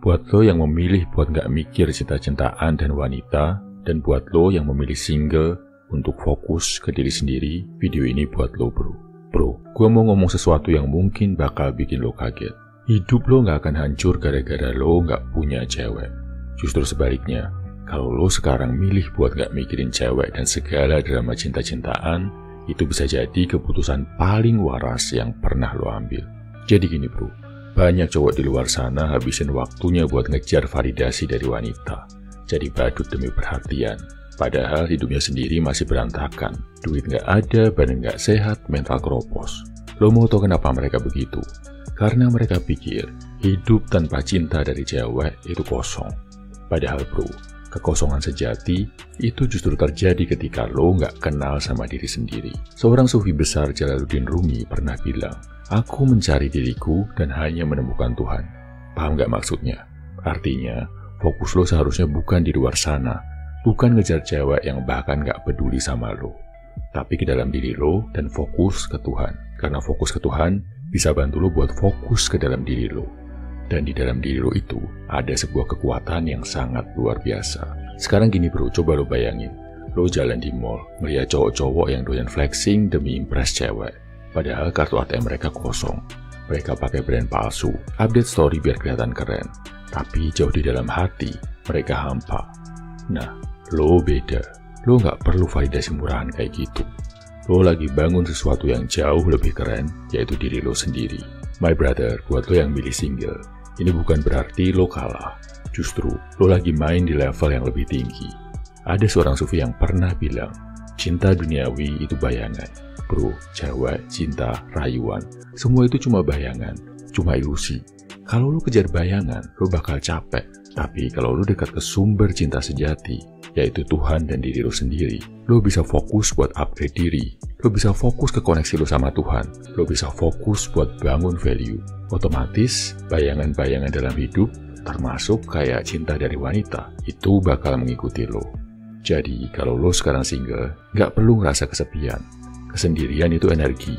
Buat lo yang memilih buat gak mikir cinta-cintaan dan wanita, dan buat lo yang memilih single untuk fokus ke diri sendiri, video ini buat lo bro. Bro, gue mau ngomong sesuatu yang mungkin bakal bikin lo kaget. Hidup lo gak akan hancur gara-gara lo gak punya cewek. Justru sebaliknya, kalau lo sekarang milih buat gak mikirin cewek dan segala drama cinta-cintaan, itu bisa jadi keputusan paling waras yang pernah lo ambil. Jadi gini bro, banyak cowok di luar sana habisin waktunya buat ngejar validasi dari wanita. Jadi badut demi perhatian. Padahal hidupnya sendiri masih berantakan. Duit gak ada, badan gak sehat, mental keropos. Lo mau tau kenapa mereka begitu? Karena mereka pikir hidup tanpa cinta dari cewek itu kosong. Padahal bro, kekosongan sejati itu justru terjadi ketika lo gak kenal sama diri sendiri. Seorang sufi besar Jalaluddin Rumi pernah bilang, "Aku mencari diriku dan hanya menemukan Tuhan." Paham gak maksudnya? Artinya, fokus lo seharusnya bukan di luar sana, bukan ngejar cewek yang bahkan gak peduli sama lo, tapi ke dalam diri lo dan fokus ke Tuhan. Karena fokus ke Tuhan bisa bantu lo buat fokus ke dalam diri lo. Dan di dalam diri lo itu ada sebuah kekuatan yang sangat luar biasa. Sekarang gini bro, coba lo bayangin. Lo jalan di mall, melihat cowok-cowok yang doyan flexing demi impress cewek. Padahal kartu ATM mereka kosong. Mereka pakai brand palsu, update story biar kelihatan keren. Tapi jauh di dalam hati, mereka hampa. Nah, lo beda. Lo gak perlu validasi murahan kayak gitu. Lo lagi bangun sesuatu yang jauh lebih keren, yaitu diri lo sendiri. My brother, buat lo yang milih single, ini bukan berarti lo kalah. Justru, lo lagi main di level yang lebih tinggi. Ada seorang sufi yang pernah bilang, cinta duniawi itu bayangan. Bro, cewek, cinta, rayuan, semua itu cuma bayangan, cuma ilusi. Kalau lo kejar bayangan, lo bakal capek. Tapi kalau lo dekat ke sumber cinta sejati, yaitu Tuhan dan diri lo sendiri, lo bisa fokus buat upgrade diri. Lo bisa fokus ke koneksi lo sama Tuhan. Lo bisa fokus buat bangun value. Otomatis, bayangan-bayangan dalam hidup, termasuk kayak cinta dari wanita, itu bakal mengikuti lo. Jadi, kalau lo sekarang single, gak perlu ngerasa kesepian. Kesendirian itu energi.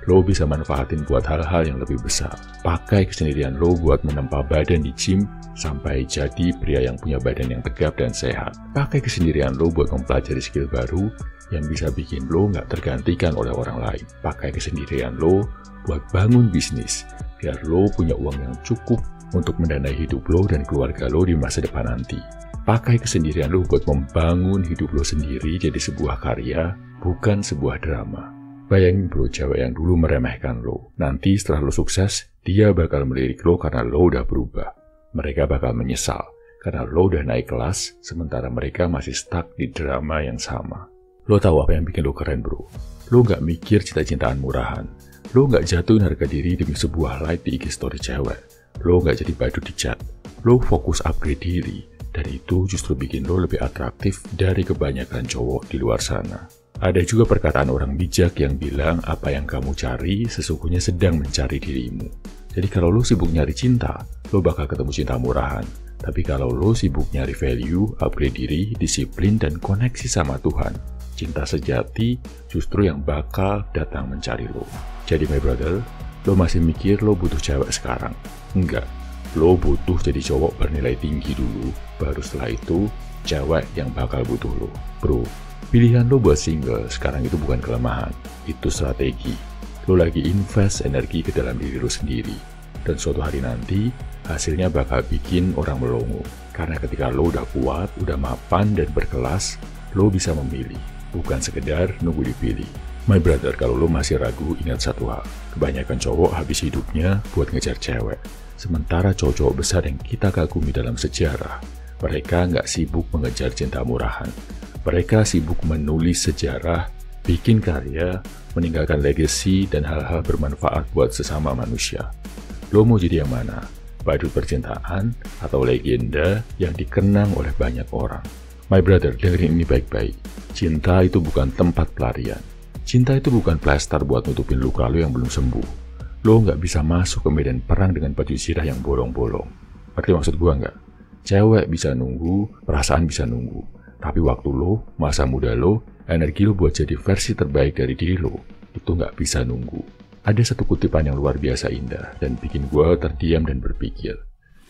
Lo bisa manfaatin buat hal-hal yang lebih besar. Pakai kesendirian lo buat menempa badan di gym sampai jadi pria yang punya badan yang tegap dan sehat. Pakai kesendirian lo buat mempelajari skill baru yang bisa bikin lo nggak tergantikan oleh orang lain. Pakai kesendirian lo buat bangun bisnis biar lo punya uang yang cukup untuk mendanai hidup lo dan keluarga lo di masa depan nanti. Pakai kesendirian lo buat membangun hidup lo sendiri jadi sebuah karya, bukan sebuah drama. Bayangin bro, cewek yang dulu meremehkan lo, nanti setelah lo sukses, dia bakal melirik lo karena lo udah berubah. Mereka bakal menyesal, karena lo udah naik kelas, sementara mereka masih stuck di drama yang sama. Lo tahu apa yang bikin lo keren bro? Lo gak mikir cinta-cintaan murahan. Lo gak jatuhin harga diri demi sebuah like di IG story cewek. Lo gak jadi badut di chat. Lo fokus upgrade diri, dan itu justru bikin lo lebih atraktif dari kebanyakan cowok di luar sana. Ada juga perkataan orang bijak yang bilang apa yang kamu cari sesungguhnya sedang mencari dirimu. Jadi kalau lo sibuk nyari cinta, lo bakal ketemu cinta murahan. Tapi kalau lo sibuk nyari value, upgrade diri, disiplin, dan koneksi sama Tuhan, cinta sejati justru yang bakal datang mencari lo. Jadi my brother, lo masih mikir lo butuh cewek sekarang? Enggak, lo butuh jadi cowok bernilai tinggi dulu, baru setelah itu cewek yang bakal butuh lo. Bro, pilihan lo buat single sekarang itu bukan kelemahan, itu strategi. Lo lagi invest energi ke dalam diri lo sendiri. Dan suatu hari nanti, hasilnya bakal bikin orang melongo. Karena ketika lo udah kuat, udah mapan dan berkelas, lo bisa memilih, bukan sekedar nunggu dipilih. My brother, kalau lo masih ragu, ingat satu hal. Kebanyakan cowok habis hidupnya buat ngejar cewek. Sementara cowok-cowok besar yang kita kagumi dalam sejarah, mereka nggak sibuk mengejar cinta murahan. Mereka sibuk menulis sejarah, bikin karya, meninggalkan legacy, dan hal-hal bermanfaat buat sesama manusia. Lo mau jadi yang mana? Badut percintaan atau legenda yang dikenang oleh banyak orang? My brother, dengerin ini baik-baik. Cinta itu bukan tempat pelarian. Cinta itu bukan plaster buat nutupin luka lo yang belum sembuh. Lo nggak bisa masuk ke medan perang dengan baju zirah yang bolong-bolong. Ngerti maksud gua nggak? Cewek bisa nunggu, perasaan bisa nunggu. Tapi waktu lo, masa muda lo, energi lo buat jadi versi terbaik dari diri lo, itu nggak bisa nunggu. Ada satu kutipan yang luar biasa indah dan bikin gue terdiam dan berpikir.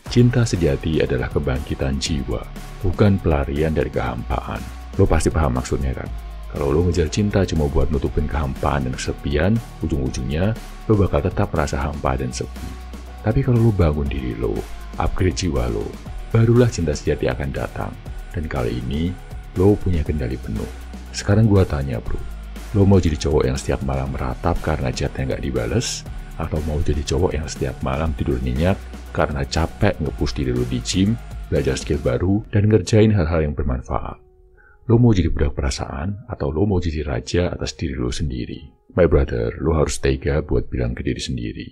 Cinta sejati adalah kebangkitan jiwa, bukan pelarian dari kehampaan. Lo pasti paham maksudnya kan? Kalau lo ngejar cinta cuma buat nutupin kehampaan dan kesepian, ujung-ujungnya lo bakal tetap merasa hampa dan sepi. Tapi kalau lo bangun diri lo, upgrade jiwa lo, barulah cinta sejati akan datang. Dan kali ini, lo punya kendali penuh. Sekarang gua tanya bro, lo mau jadi cowok yang setiap malam meratap karena chatnya nggak dibales? Atau mau jadi cowok yang setiap malam tidur nyenyak karena capek nge-push diri lo di gym, belajar skill baru, dan ngerjain hal-hal yang bermanfaat? Lo mau jadi budak perasaan, atau lo mau jadi raja atas diri lo sendiri? My brother, lo harus tega buat bilang ke diri sendiri,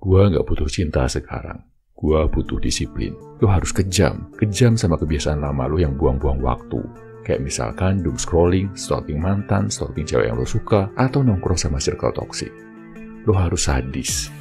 gua nggak butuh cinta sekarang, gua butuh disiplin. Lo harus kejam sama kebiasaan lama lo yang buang-buang waktu. Kayak misalkan doom scrolling, stalking mantan, stalking cewek yang lo suka, atau nongkrong sama circle toxic. Lo harus sadis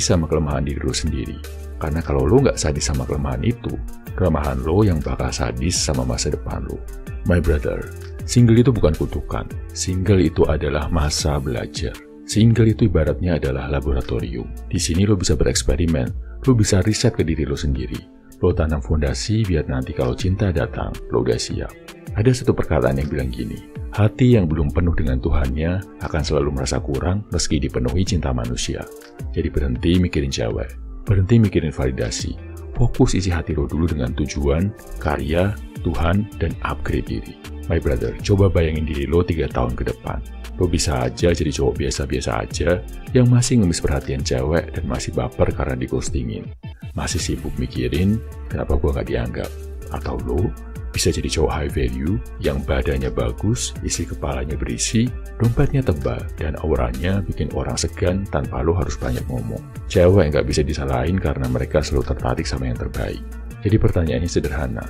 sama kelemahan diri lo sendiri. Karena kalau lo nggak sadis sama kelemahan itu, kelemahan lo yang bakal sadis sama masa depan lo. My brother, single itu bukan kutukan. Single itu adalah masa belajar. Single itu ibaratnya adalah laboratorium. Di sini lo bisa bereksperimen, lo bisa riset ke diri lo sendiri. Lo tanam fondasi biar nanti kalau cinta datang, lo udah siap. Ada satu perkataan yang bilang gini, hati yang belum penuh dengan Tuhannya akan selalu merasa kurang meski dipenuhi cinta manusia. Jadi berhenti mikirin cewek, berhenti mikirin validasi. Fokus isi hati lo dulu dengan tujuan, karya, Tuhan, dan upgrade diri. My brother, coba bayangin diri lo 3 tahun ke depan. Lo bisa aja jadi cowok biasa-biasa aja yang masih ngemis perhatian cewek dan masih baper karena di-ghostingin. Masih sibuk mikirin kenapa gua gak dianggap. Atau lo bisa jadi cowok high value yang badannya bagus, isi kepalanya berisi, dompetnya tebal, dan auranya bikin orang segan tanpa lo harus banyak ngomong. Cewek nggak bisa disalahin karena mereka selalu tertarik sama yang terbaik. Jadi pertanyaannya sederhana,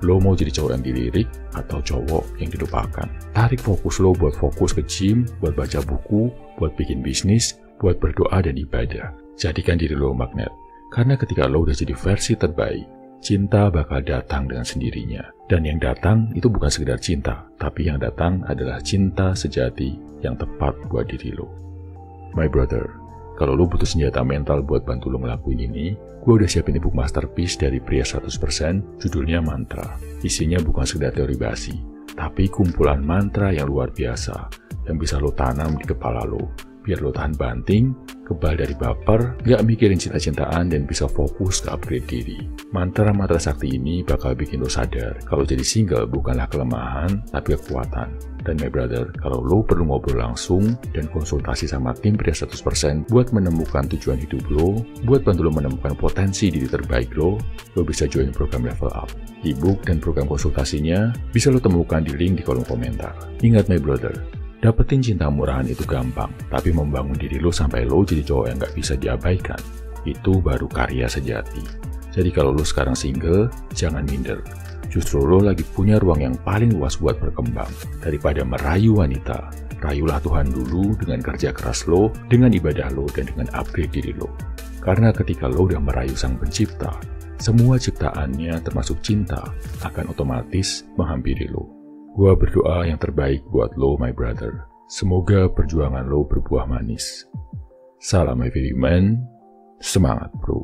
lo mau jadi cowok yang dilirik atau cowok yang dilupakan? Tarik fokus lo buat fokus ke gym, buat baca buku, buat bikin bisnis, buat berdoa dan ibadah. Jadikan diri lo magnet, karena ketika lo udah jadi versi terbaik, cinta bakal datang dengan sendirinya. Dan yang datang itu bukan sekedar cinta, tapi yang datang adalah cinta sejati yang tepat buat diri lo. My brother, kalau lo butuh senjata mental buat bantu lo ngelakuin ini, gue udah siapin ebook masterpiece dari pria 100%, judulnya Mantra. Isinya bukan sekedar teori basi, tapi kumpulan mantra yang luar biasa, yang bisa lo tanam di kepala lo, biar lo tahan banting, kebal dari baper, gak mikirin cinta-cintaan, dan bisa fokus ke upgrade diri. Mantra-mantra sakti ini bakal bikin lo sadar kalau jadi single bukanlah kelemahan, tapi kekuatan. Dan my brother, kalau lo perlu ngobrol langsung dan konsultasi sama tim pria 100% buat menemukan tujuan hidup lo, buat bantu lo menemukan potensi diri terbaik lo bisa join program Level Up. Ebook dan program konsultasinya bisa lo temukan di link di kolom komentar. Ingat my brother, dapetin cinta murahan itu gampang, tapi membangun diri lo sampai lo jadi cowok yang gak bisa diabaikan, itu baru karya sejati. Jadi kalau lo sekarang single, jangan minder. Justru lo lagi punya ruang yang paling luas buat berkembang. Daripada merayu wanita, rayulah Tuhan dulu dengan kerja keras lo, dengan ibadah lo, dan dengan upgrade diri lo. Karena ketika lo udah merayu Sang Pencipta, semua ciptaannya termasuk cinta akan otomatis menghampiri lo. Gua berdoa yang terbaik buat lo, my brother. Semoga perjuangan lo berbuah manis. Salam every man, semangat bro.